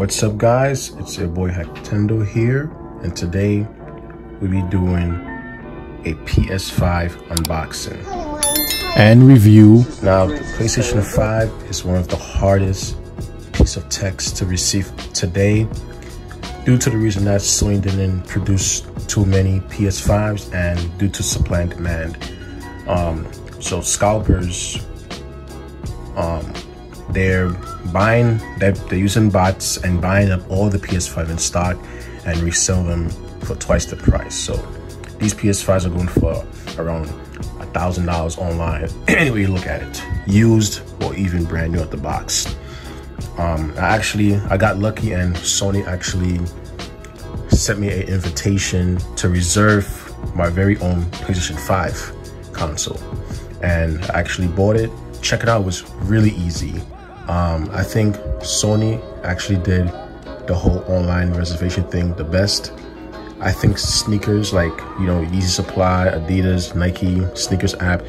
What's up, guys? It's your boy Nintendo here, and today we'll be doing a PS5 unboxing and review. Now, the PlayStation 5 is one of the hardest piece of tech to receive today, due to the reason that Sony didn't produce too many PS5s and due to supply and demand. So scalpers, they're using bots and buying up all the PS5 in stock and resell them for twice the price. So these PS5s are going for around $1,000 online. Anyway you look at it, used or even brand new at the box. I got lucky and Sony actually sent me an invitation to reserve my very own PlayStation 5 console, and I actually bought it. Check it out, it was really easy. I think Sony actually did the whole online reservation thing the best. I think sneakers like, Easy Supply, Adidas, Nike sneakers app,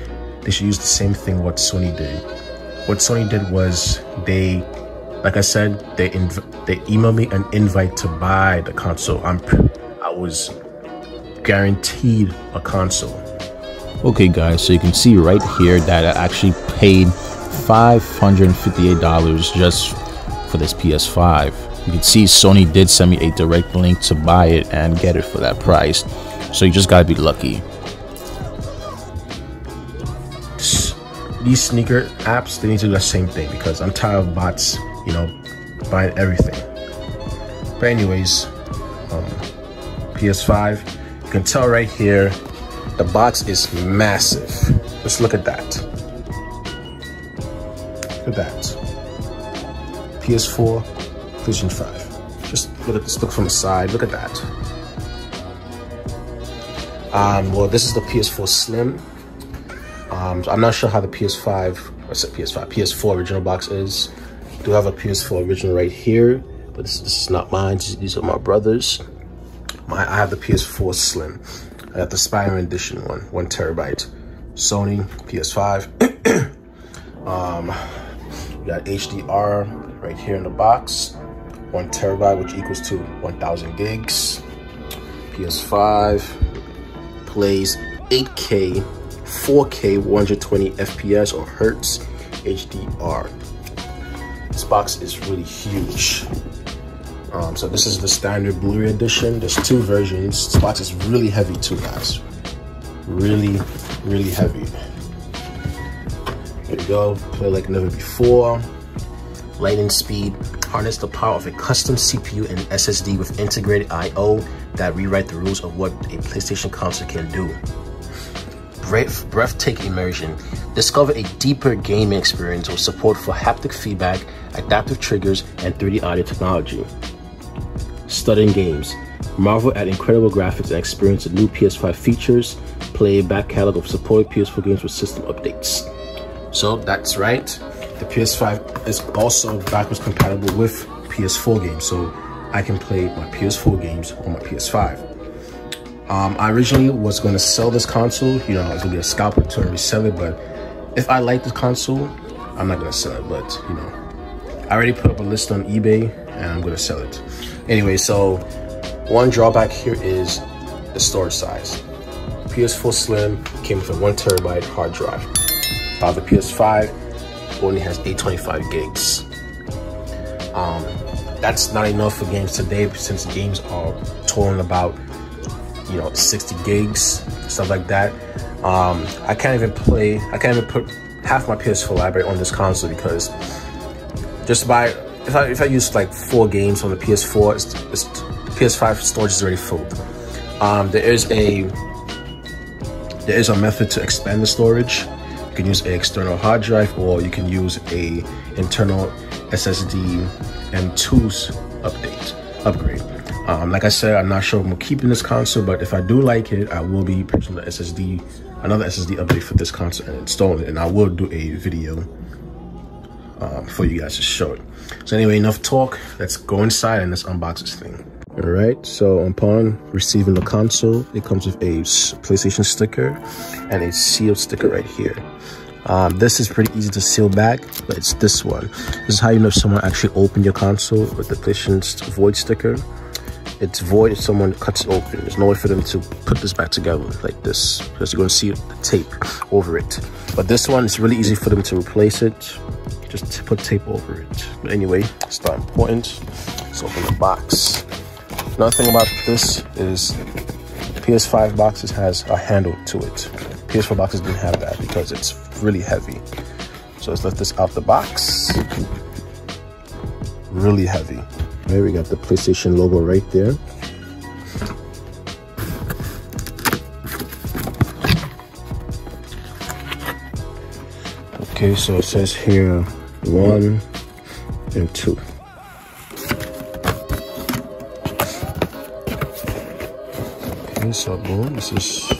they should use the same thing what Sony did. What Sony did was like I said, they emailed me an invite to buy the console. I was guaranteed a console. Okay guys, so you can see right here that I actually paid $558 just for this PS5. You can see Sony did send me a direct link to buy it and get it for that price. So you just gotta be lucky. These sneaker apps, they need to do the same thing because I'm tired of bots, buying everything. But anyways, PS5, you can tell right here, the box is massive. Just look at that. Look at that. PS4, PlayStation 5. Just look at this. Look from the side. Look at that. Well, this is the PS4 Slim. I'm not sure how the PS4 original box is. I do have a PS4 original right here, but this is not mine. These are my brother's. I have the PS4 Slim. I got the Spider-Man edition one, 1 terabyte. Sony PS5. We got HDR right here in the box, 1 terabyte, which equals to 1,000 gigs. PS5 plays 8K, 4K, 120 FPS or Hertz HDR. This box is really huge. So this is the standard Blu-ray edition. There's 2 versions. This box is really heavy too, guys. Really, really heavy. Here we go. Play like never before. Lightning speed. Harness the power of a custom CPU and SSD with integrated I/O that rewrite the rules of what a PlayStation console can do. Breathtaking immersion. Discover a deeper gaming experience with support for haptic feedback, adaptive triggers, and 3D audio technology. Stunning games. Marvel at incredible graphics and experience the new PS5 features. Play a back catalog of supported PS4 games with system updates. So that's right. The PS5 is also backwards compatible with PS4 games, so I can play my PS4 games on my PS5. I originally was going to sell this console. I was going to be a scalper to resell it, but if I like this console, I'm not going to sell it. But I already put up a list on eBay and I'm going to sell it. Anyway, so one drawback here is the storage size. PS4 Slim came with a 1 terabyte hard drive. While the PS5 only has 825 gigs. That's not enough for games today, since games are totaling about 60 gigs, stuff like that. I can't even put half my PS4 library on this console because if I use like 4 games on the PS4, the PS5 storage is already filled. There is a method to expand the storage. You can use an external hard drive, or you can use a internal SSD M2's upgrade. Like I said, I'm not sure if I'm keeping this console, but if I do like it, I will be purchasing another SSD update for this console and installing it, and I will do a video for you guys to show it. So anyway, enough talk. Let's go inside and let's unbox this thing. All right, so upon receiving the console, it comes with a PlayStation sticker and a sealed sticker right here. This is pretty easy to seal back, but it's this one. This is how you know if someone actually opened your console with the PlayStation's void sticker. It's void if someone cuts it open. There's no way for them to put this back together like this, because you're going to see the tape over it. But this one, it's really easy for them to replace it. Just put tape over it. But anyway, it's not important. Let's open the box. Another thing about this is PS5 boxes has a handle to it. PS4 boxes didn't have that because it's really heavy. So let's let this out the box. Really heavy. There we got the PlayStation logo right there. Okay, so it says here 1 and 2. Okay, so boom, this is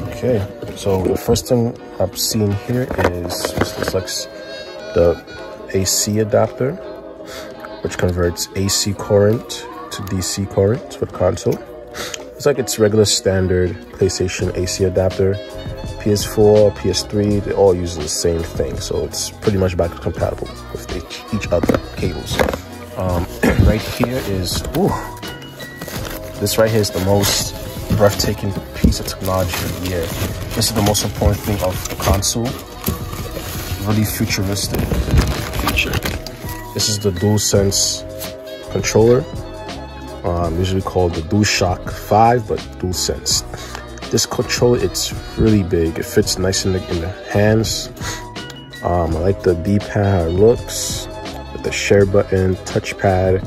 okay. So the first thing I've seen here is this looks like the AC adapter, which converts AC current to DC current for the console. It's like it's regular standard PlayStation AC adapter. PS4, PS3, they all use the same thing, so it's pretty much backwards compatible with each other cables. Right here is, this right here is the most breathtaking piece of technology of the year. This is the most important thing of the console. Really futuristic feature. This is the DualSense controller, usually called the DualShock 5, but DualSense. This controller, it's really big. It fits nice in the hands. I like the D-pad, how it looks, with the share button, touchpad.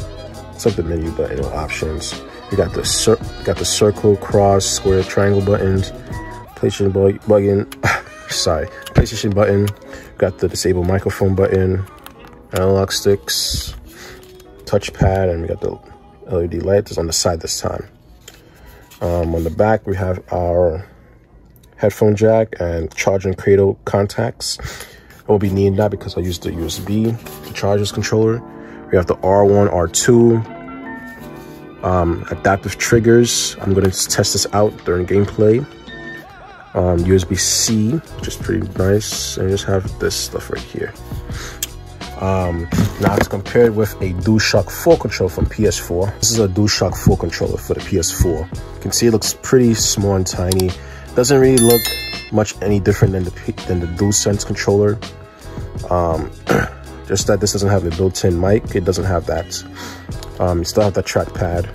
It's like the menu button with options. You got the circle, cross, square, triangle buttons. PlayStation button. Sorry, PlayStation button. Got the disable microphone button, analog sticks, touchpad, and we got the LED lights on the side this time. On the back, we have our headphone jack and charge and cradle contacts. I will be needing that because I use the USB to charge this controller. We have the R1, R2, adaptive triggers. I'm going to test this out during gameplay. USB-C, which is pretty nice, and you just have this stuff right here. Now to compare it with a DualShock 4 controller from PS4. This is a DualShock 4 controller for the PS4. You can see it looks pretty small and tiny. Doesn't really look much any different than the DualSense controller. Just that this doesn't have the built-in mic. It doesn't have that. You still have that trackpad.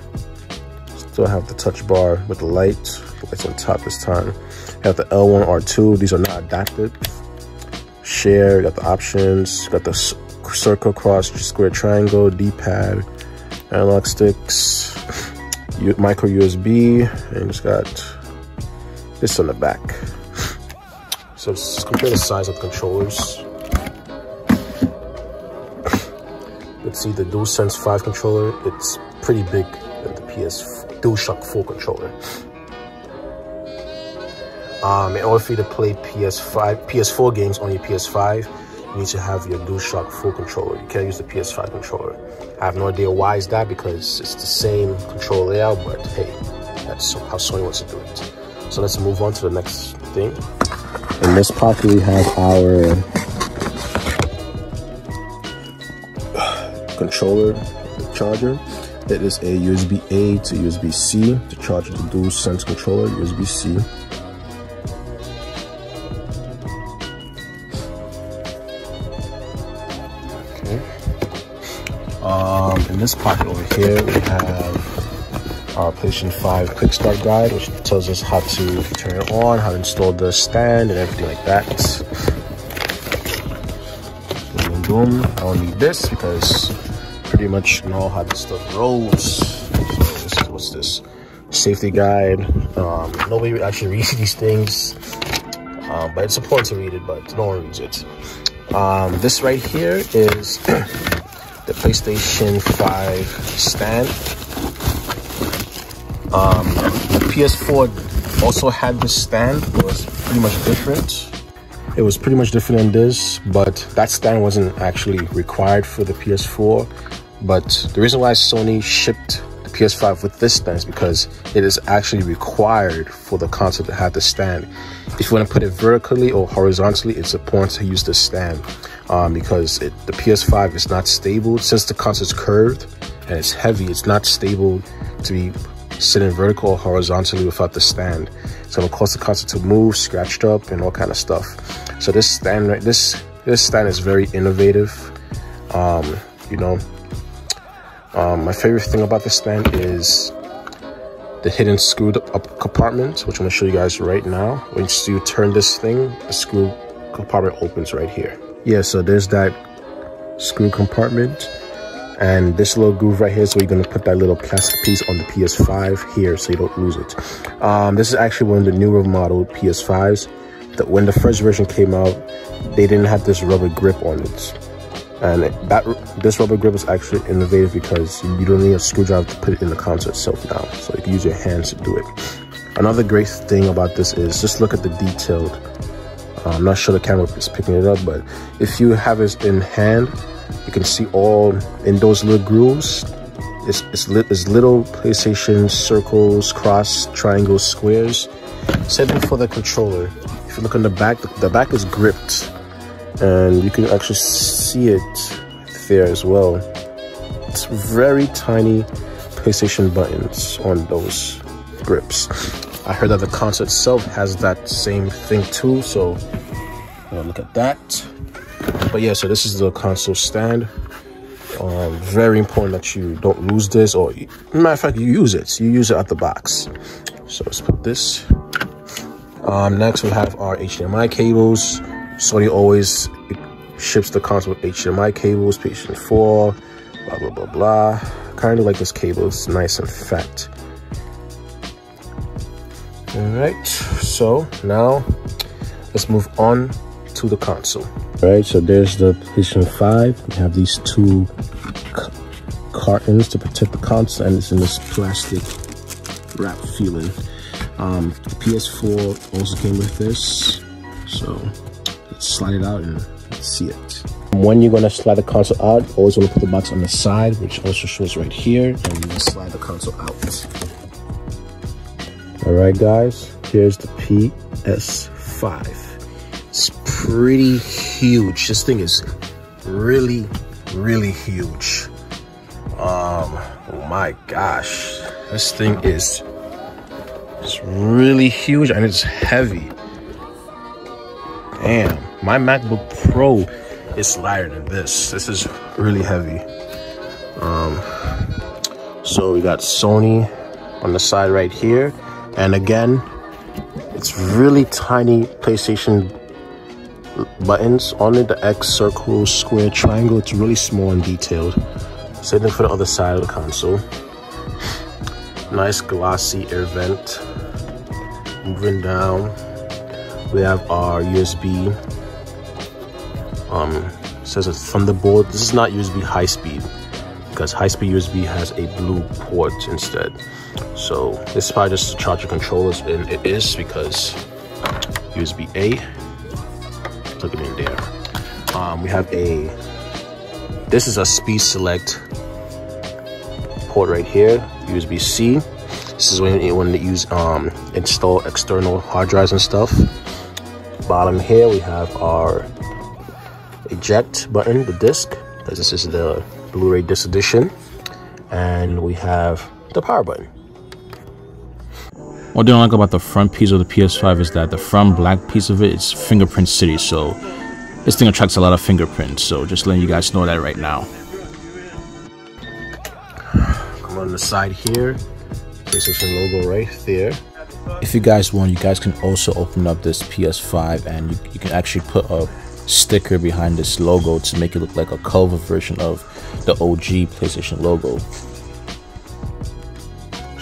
Still have the touch bar with the lights on top this time. You have the L1, R2. These are not adaptive. Share, you got the options, you got the circle, cross, square, triangle, D-pad, analog sticks, micro USB, and it's got this on the back. So let's compare the size of the controllers. You can see the DualSense 5 controller, it's pretty big than the DualShock 4 controller. In order for you to play PS4 games on your PS5, you need to have your DualShock 4 controller. You can't use the PS5 controller. I have no idea why is that, because it's the same control layout, but hey, that's how Sony wants to do it. So let's move on to the next thing. In this pocket, we have our controller charger. It is a USB-A to USB-C to charge the DualSense controller, USB-C. In this pocket over here, we have our PlayStation 5 Quick Start Guide, which tells us how to turn it on, how to install the stand, and everything like that. Boom, boom. I don't need this because I pretty much know how this stuff rolls. So this is, what's this? Safety guide. Nobody actually reads these things, but it's important to read it, but no one reads it. This right here is the PlayStation 5 stand. The PS4 also had this stand. It was pretty much different. It was pretty much different than this, but that stand wasn't actually required for the PS4. But the reason why Sony shipped the PS5 with this stand is because it is actually required for the console to have the stand. If you want to put it vertically or horizontally, it's important to use the stand because the PS5 is not stable. Since the console is curved and it's heavy, it's not stable to be sitting vertical or horizontally without the stand. So it'll cause the console to move, scratched up, and all kind of stuff. So this stand, this stand is very innovative. You know, my favorite thing about this stand is the hidden screwed up compartment, which I'm gonna show you guys right now. Once you turn this thing, the screw compartment opens right here. Yeah, so there's that screw compartment, and this little groove right here is where you're gonna put that little plastic piece on the PS5 here, so you don't lose it. This is actually one of the newer model PS5s. When the first version came out, they didn't have this rubber grip on it. And this rubber grip is actually innovative because you don't need a screwdriver to put it in the console itself now. So you can use your hands to do it. Another great thing about this is just look at the detailed. I'm not sure the camera is picking it up, but if you have it in hand, you can see all in those little grooves. It's little PlayStation circles, cross, triangles, squares. Same thing for the controller. If you look on the back is gripped. And you can actually see it there as well. It's very tiny PlayStation buttons on those grips. I heard that the console itself has that same thing too, so look at that. But yeah, so this is the console stand. Very important that you don't lose this, or matter of fact, you use it out the box. So let's put this. Next we have our HDMI cables. Sony always ships the console with HDMI cables, PlayStation 4, blah, blah, blah, blah. Kind of like this cable, it's nice and fat. All right, so now let's move on to the console. All right, so there's the PlayStation 5. We have these two cartons to protect the console, and it's in this plastic wrap feeling. The PS4 also came with this, so let's slide it out and see it. When you're gonna slide the console out, always wanna put the box on the side, which also shows right here, and you slide the console out. All right, guys, here's the PS5. It's pretty huge. This thing is really, really huge. Oh my gosh, this thing is really huge and it's heavy. Damn, my MacBook Pro is lighter than this. This is really heavy. So we got Sony on the side right here, and again, it's really tiny PlayStation buttons on it. The X, circle, square, triangle. It's really small and detailed. Same thing for the other side of the console. Nice glossy air vent. Moving down, we have our USB. It says it's Thunderbolt. This is not USB high speed because high speed USB has a blue port instead. So this is probably just to charge your controllers, and it is because USB A. Plug it in there. We have this is a speed select port right here. USB C. This is when you want to use install external hard drives and stuff. Bottom here we have our eject button, the disc, because this is the Blu-ray disc edition, and we have the power button. What I don't like about the front piece of the PS5 is that the front black piece of it is fingerprint city, so this thing attracts a lot of fingerprints, so just letting you guys know that right now. Come on the side here, PlayStation logo right there. If you guys want, you guys can also open up this PS5 and you can actually put a sticker behind this logo to make it look like a cover version of the OG PlayStation logo.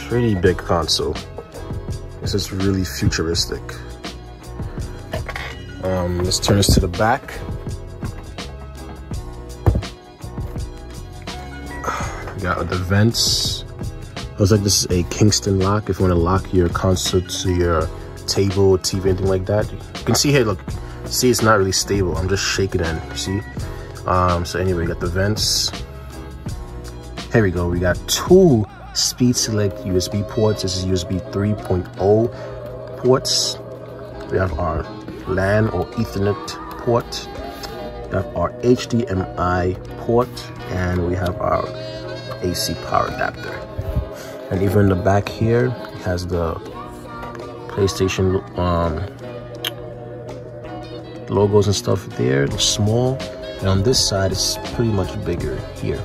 Pretty big console. This is really futuristic. Let's turn this to the back. Got the vents. Looks like this is a Kingston lock. If you want to lock your console to your table, TV, anything like that. You can see here, look, see it's not really stable. I'm just shaking it in, see? So anyway, we got the vents. Here we go. We got two speed select USB ports. This is USB 3.0 ports. We have our LAN or Ethernet port. We have our HDMI port, and we have our AC power adapter. And even in the back here, it has the PlayStation logos and stuff there. They're small, and on this side it's pretty much bigger here.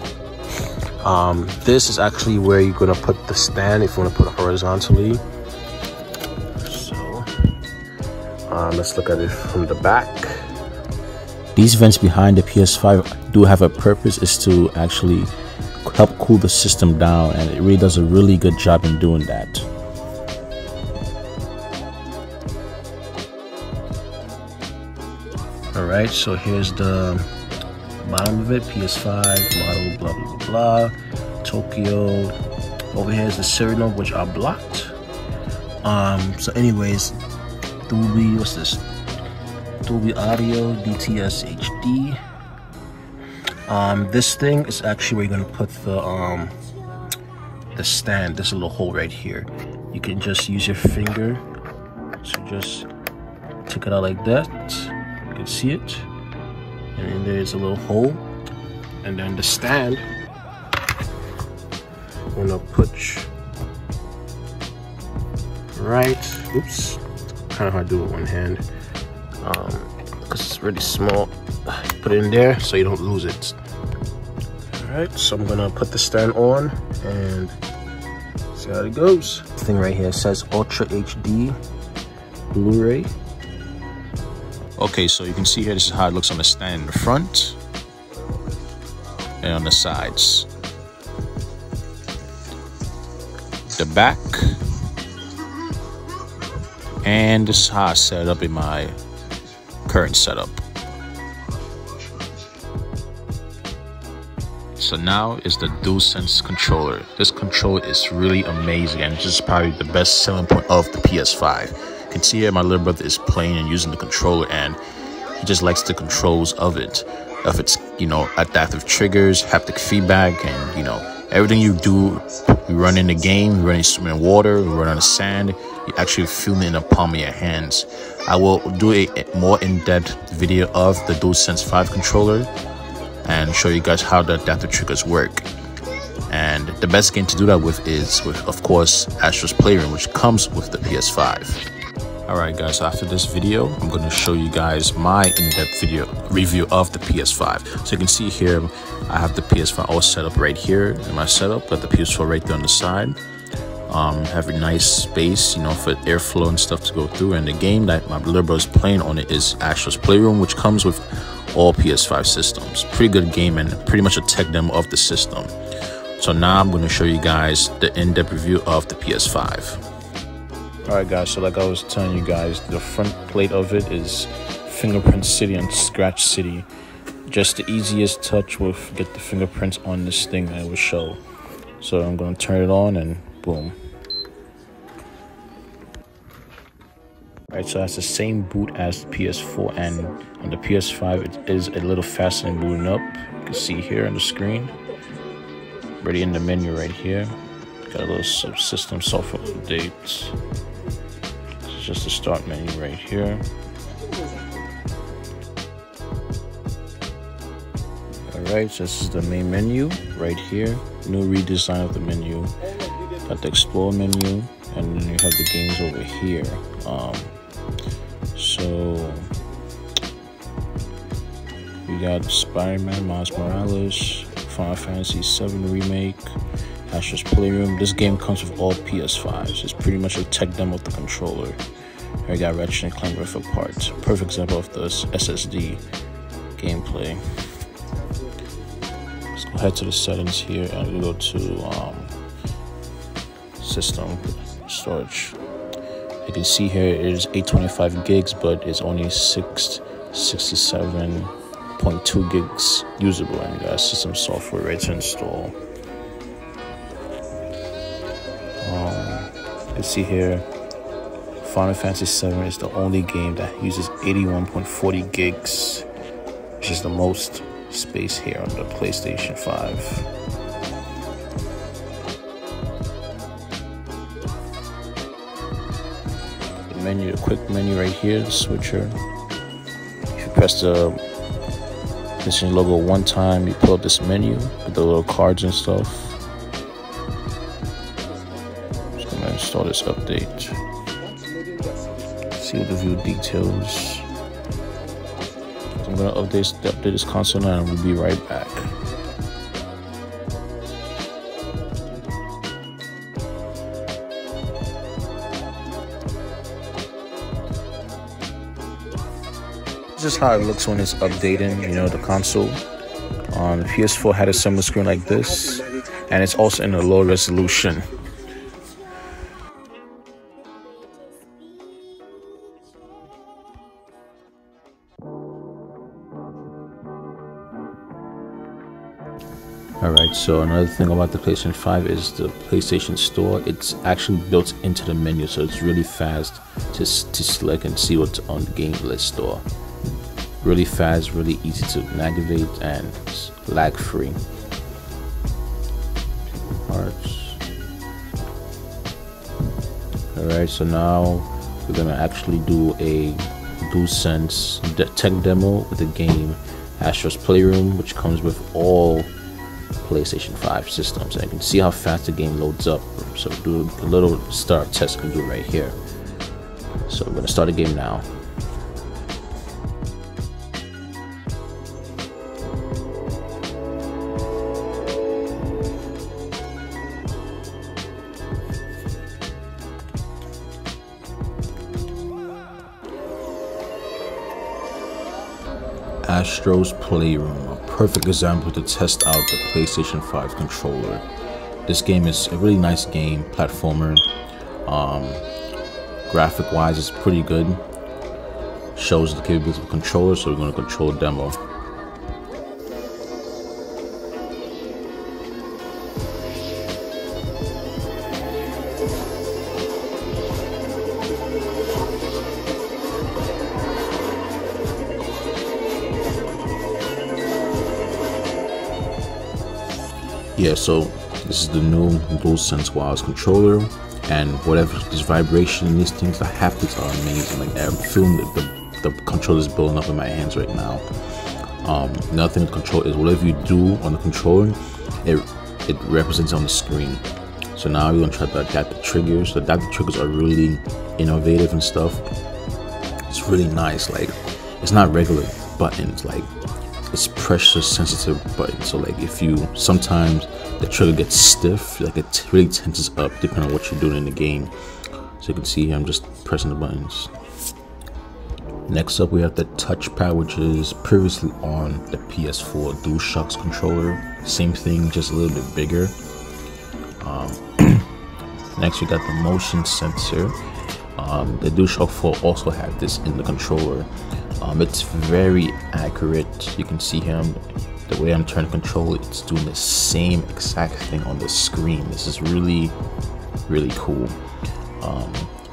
This is actually where you're gonna put the stand if you want to put it horizontally. So let's look at it from the back. These vents behind the PS5 do have a purpose, is to actually help cool the system down, and it really does a really good job in doing that. Alright, so here's the bottom of it, PS5 model, blah blah blah blah, Tokyo. Over here is the serial number, which are blocked. So anyways, Dolby, what's this? Dolby Audio, DTS HD. This thing is actually where you're gonna put the stand. There's a little hole right here. You can just use your finger to just take it out like that. You can see it, and then there's a little hole, and then the stand, I'm gonna put right, oops, kind of hard to do with one hand because it's really small. Put it in there so you don't lose it. Alright, so I'm gonna put the stand on and see how it goes. This thing right here says Ultra HD Blu-ray. Okay, so you can see here, this is how it looks on the stand in the front and on the sides. The back, and this is how I set it up in my current setup. So now is the DualSense controller. This controller is really amazing, and this is probably the best selling point of the PS5. You can see here my little brother is playing and using the controller, and he just likes the controls of it. Of its, you know, adaptive triggers, haptic feedback, and you know, everything you do. You run in the game, you run in swimming in water, you run on the sand, you actually feel it in the palm of your hands. I will do a more in-depth video of the DualSense 5 controller and show you guys how the adaptive triggers work. And the best game to do that with is with, of course, Astro's Playroom, which comes with the PS5. Alright guys, so after this video, I'm going to show you guys my in-depth video review of the PS5. So you can see here, I have the PS5 all set up right here in my setup. Got the PS4 right there on the side. Have a nice space, you know, for airflow and stuff to go through. And the game that my little brother's playing on it is Astro's Playroom, which comes with all PS5 systems. Pretty good game and pretty much a tech demo of the system. So now I'm going to show you guys the in-depth review of the PS5. Alright guys, so like I was telling you guys, the front plate of it is Fingerprint City and Scratch City. Just the easiest touch with get the fingerprints on this thing that it will show. So I'm going to turn it on and boom. Alright, so that's the same boot as the PS4, and on the PS5 it is a little faster in booting up. You can see here on the screen. Already in the menu right here. Got a little subsystem software update. This is just the start menu right here. Alright, so this is the main menu right here. New redesign of the menu. Got the explore menu, and then you have the games over here. So we got Spider-Man, Miles Morales, Final Fantasy VII Remake, Astro's Playroom. This game comes with all PS5s. It's pretty much a tech demo of the controller. Here we got Ratchet and Clank Rift Apart. Perfect example of this SSD gameplay. Let's go ahead to the settings here, and we go to system storage. You can see here it is 825 gigs, but it's only 667.2 gigs usable, and you got system software ready to install. You can see here Final Fantasy VII is the only game that uses 81.40 gigs, which is the most space here on the PlayStation 5. menu, the quick menu right here, the switcher. If you press the PlayStation logo one time, you pull up this menu with the little cards and stuff. Just gonna install this update. See what the view details. So I'm gonna update this console and we'll be right back. This is how it looks when it's updating, you know, the console. The PS4 had a similar screen like this, and it's also in a low resolution. Alright, so another thing about the PlayStation 5 is the PlayStation Store. It's actually built into the menu, so it's really fast to select and see what's on the game list store. Really fast, really easy to navigate, and lag free. Alright, so now we're gonna actually do a DualSense tech demo with the game Astro's Playroom, which comes with all PlayStation 5 systems, and you can see how fast the game loads up. So do a little start test we can do right here. So we're gonna start the game now. Astro's Playroom, a perfect example to test out the PlayStation 5 controller. This game is a really nice game, platformer. Graphic wise, it's pretty good. Shows the capabilities of the controller, so we're going to control demo. Yeah, so this is the new DualSense wireless controller, and whatever this vibration and these things, the haptics are amazing. Like, I'm feeling that the controller is building up in my hands right now. Another thing with control is whatever you do on the controller, it represents on the screen. So now we're gonna try to adapt the triggers. The adaptive triggers are really innovative and stuff. It's really nice. Like, it's not regular buttons. Like, it's pressure sensitive button, so like if you sometimes the trigger gets stiff, like it really tenses up depending on what you're doing in the game. So you can see here I'm just pressing the buttons. Next up we have the touchpad, which is previously on the PS4 DualShock controller. Same thing, just a little bit bigger. Next we got the motion sensor. The DualShock 4 also had this in the controller. It's very accurate. You can see him, the way I'm trying to control it, it's doing the same exact thing on the screen. This is really cool.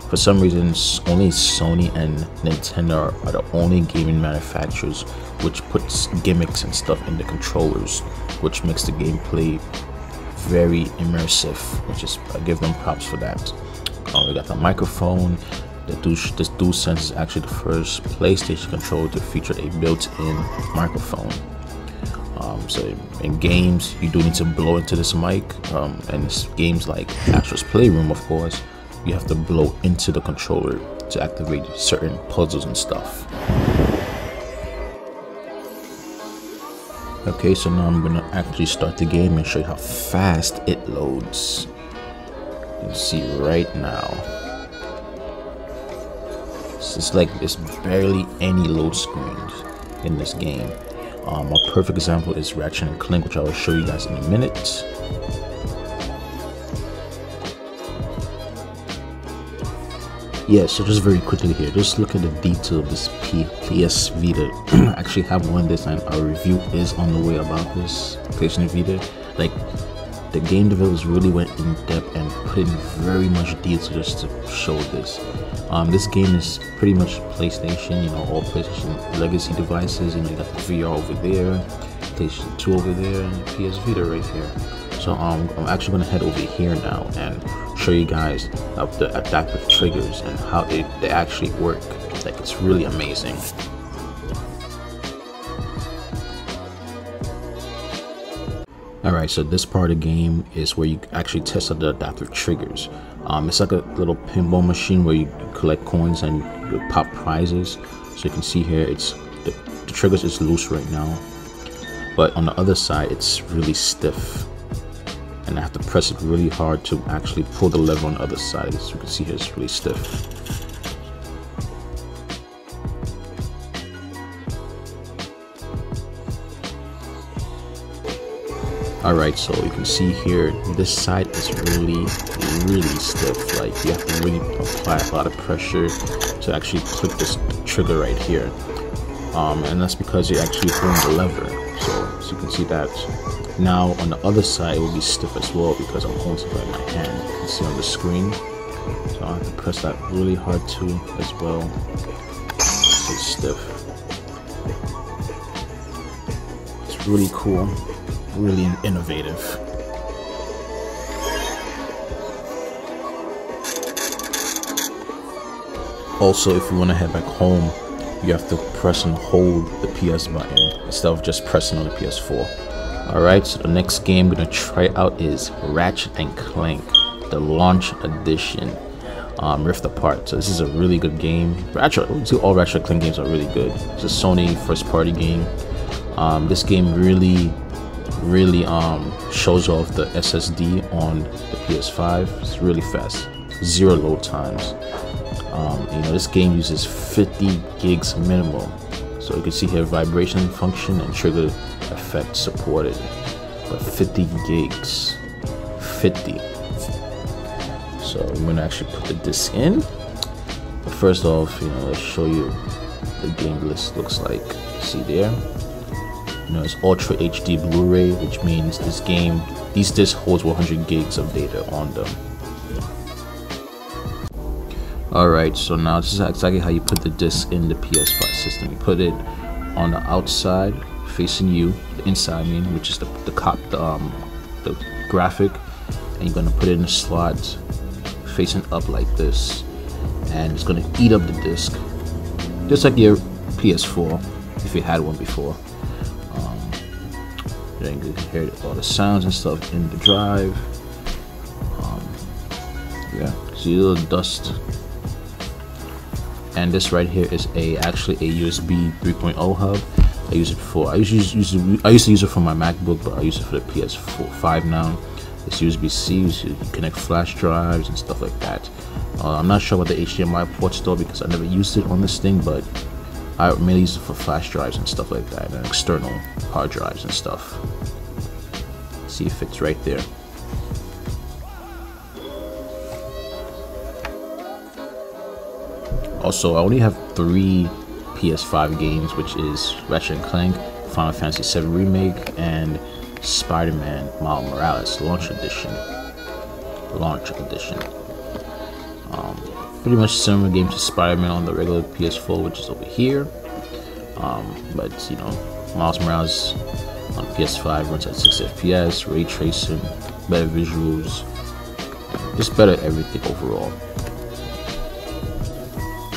For some reason, only Sony and Nintendo are the only gaming manufacturers which puts gimmicks and stuff in the controllers, which makes the gameplay very immersive, which is, I give them props for that. We got the microphone. This DualSense is actually the first PlayStation controller to feature a built-in microphone. So in games, you do need to blow into this mic, and games like Astro's Playroom, of course, you have to blow into the controller to activate certain puzzles and stuff. Okay, so now I'm gonna actually start the game and show you how fast it loads. You can see right now. It's like there's barely any load screens in this game. A perfect example is Ratchet and Clank, which I will show you guys in a minute. Yeah, so just very quickly here, just look at the detail of this PS Vita. I actually have one this, and our review is on the way about this PlayStation Vita. Like, the game developers really went in depth and put in very much detail just to show this. This game is pretty much PlayStation, you know, all PlayStation legacy devices. You know, you got the VR over there, PlayStation 2 over there, and PS Vita right here. So I'm actually gonna head over here now and show you guys of the adaptive triggers and how they actually work. Like, it's really amazing. Alright, so this part of the game is where you actually test out the adaptive triggers. It's like a little pinball machine where you collect coins and you pop prizes. So you can see here, it's the triggers is loose right now, but on the other side it's really stiff, and I have to press it really hard to actually pull the lever on the other side. As you can see here, it's really stiff. Alright, so you can see here, this side is really stiff. Like, you have to really apply a lot of pressure to actually click this trigger right here. And that's because you're actually holding the lever. So you can see that. Now on the other side, it will be stiff as well because I'm holding something in my hand. You can see on the screen. So I have to press that really hard too as well. So it's stiff. It's really cool. Really innovative. Also, if you want to head back home, you have to press and hold the PS button instead of just pressing on the PS4. Alright, so the next game I'm going to try out is Ratchet & Clank, the launch edition, Rift Apart. So this is a really good game. All Ratchet & Clank games are really good. It's a Sony first party game. This game really shows off the SSD on the PS5. It's really fast, 0 load times. You know, this game uses 50 gigs minimum. So you can see here, vibration function and trigger effect supported, but 50 gigs, 50. So I'm gonna actually put the disc in. But first off, you know, let's show you the game list looks like. See there. You know, it's Ultra HD Blu-ray, which means these discs holds 100 gigs of data on them. Alright, so now this is exactly how you put the disc in the PS5 system. You put it on the outside, facing you, the inside which is the graphic, and you're gonna put it in the slot, facing up like this, and it's gonna eat up the disc, just like your PS4, if you had one before. Then you can hear all the sounds and stuff in the drive. Yeah, see a little dust. And this right here is actually a USB 3.0 hub. I use it for I used to use it for my MacBook, but I use it for the PS5 now. It's USB-C, so you can connect flash drives and stuff like that. I'm not sure about the HDMI ports though, because I never used it on this thing, but I mainly use it for flash drives and stuff like that, and external hard drives and stuff. See if it's right there. Also, I only have 3 PS5 games, which is Ratchet & Clank, Final Fantasy VII Remake, and Spider-Man Miles Morales Launch Edition. Pretty much similar games to Spider-Man on the regular PS4, which is over here. But you know, Miles Morales on PS5 runs at 60 FPS, ray tracing, better visuals, just better everything overall.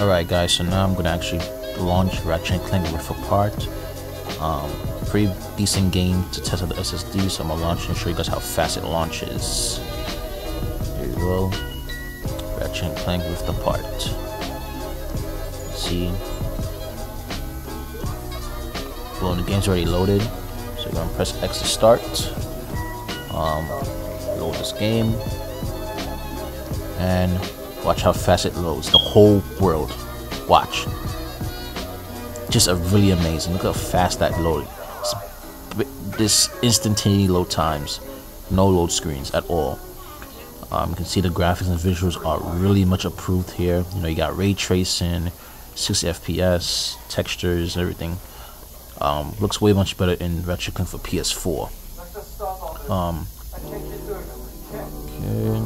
Alright guys, so now I'm gonna actually launch Ratchet & Clank Rift Apart. Pretty decent game to test out the SSD, so I'm gonna launch and show you guys how fast it launches. Here you go. Ratchet & Clank Rift Apart. See? Well, the game's already loaded, so you're gonna press X to start. Load this game, and watch how fast it loads. The whole world. Watch. Just really amazing. Look how fast that loaded. This instantaneous load times, no load screens at all. You can see the graphics and visuals are really much improved here. You know, you got ray tracing, 60 FPS, textures, everything. Looks way much better in Ratchet & Clank for PS4. Okay.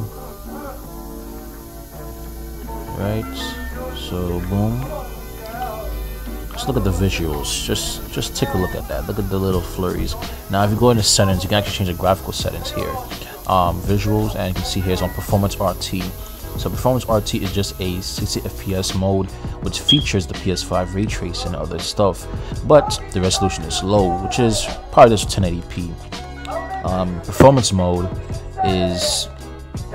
Right. So boom. Just look at the visuals. Just take a look at that. Look at the little flurries. Now, if you go into settings, you can actually change the graphical settings here. visuals, and you can see here it's on Performance RT. So Performance RT is just a 60 FPS mode which features the PS5 ray tracing and other stuff, but the resolution is low, which is probably just 1080p. Performance mode is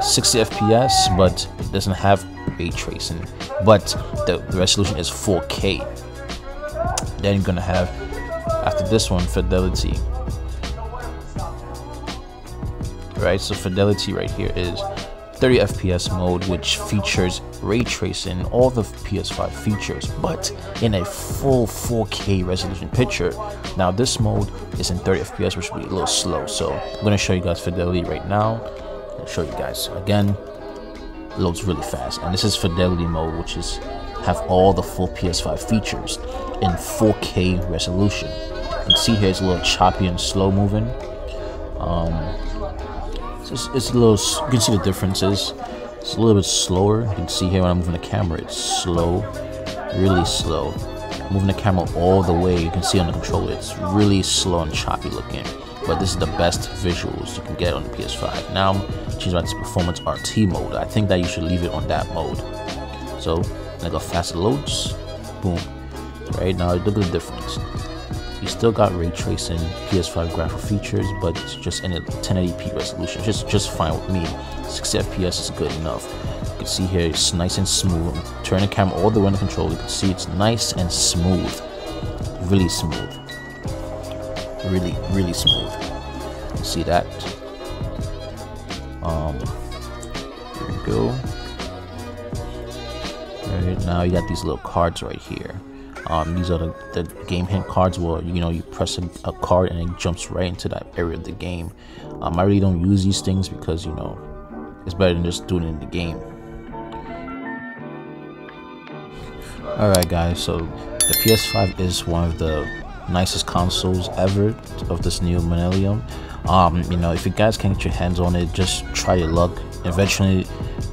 60 FPS, but it doesn't have ray tracing, but the resolution is 4K. Then you're gonna have, after this one, Fidelity. Right, so Fidelity right here is 30 FPS mode, which features ray tracing, all the PS5 features, but in a full 4K resolution picture. Now this mode is in 30 FPS, which will be a little slow, so I'm going to show you guys Fidelity right now. I'll show you guys again. Loads really fast, and this is Fidelity Mode, which is have all the full PS5 features in 4K resolution. You can see here it's a little choppy and slow moving. It's a little, you can see the differences. It's a little bit slower. You can see here when I'm moving the camera, it's slow, really slow. Moving the camera all the way, you can see on the controller, it's really slow and choppy looking. But this is the best visuals you can get on the PS5. Now, change right to Performance RT mode. I think that you should leave it on that mode. So, I go faster loads, boom. Right now, look at the difference. You still got ray tracing, PS5 graphical features, but it's just in a 1080p resolution. Just fine with me. 60 FPS is good enough. You can see here it's nice and smooth. Turn the camera all the way on the controller. You can see it's nice and smooth, really smooth, really smooth. You can see that. Here we go. Right now you got these little cards right here. These are the game hint cards where you press a card and it jumps right into that area of the game. I really don't use these things because it's better than just doing it in the game. Alright guys, so the PS5 is one of the nicest consoles ever of this new millennium. If you guys can get your hands on it, just try your luck. Eventually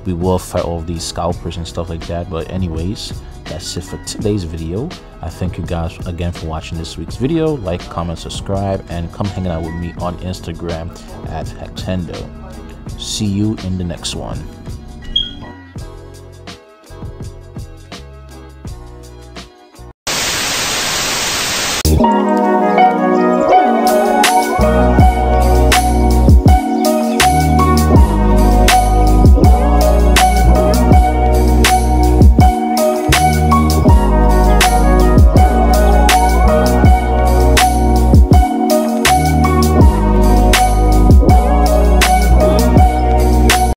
we will fight all of these scalpers and stuff like that, but anyways, that's it for today's video. I thank you guys again for watching this week's video. Like, comment, subscribe, and come hang out with me on Instagram at Hdmi. See you in the next one.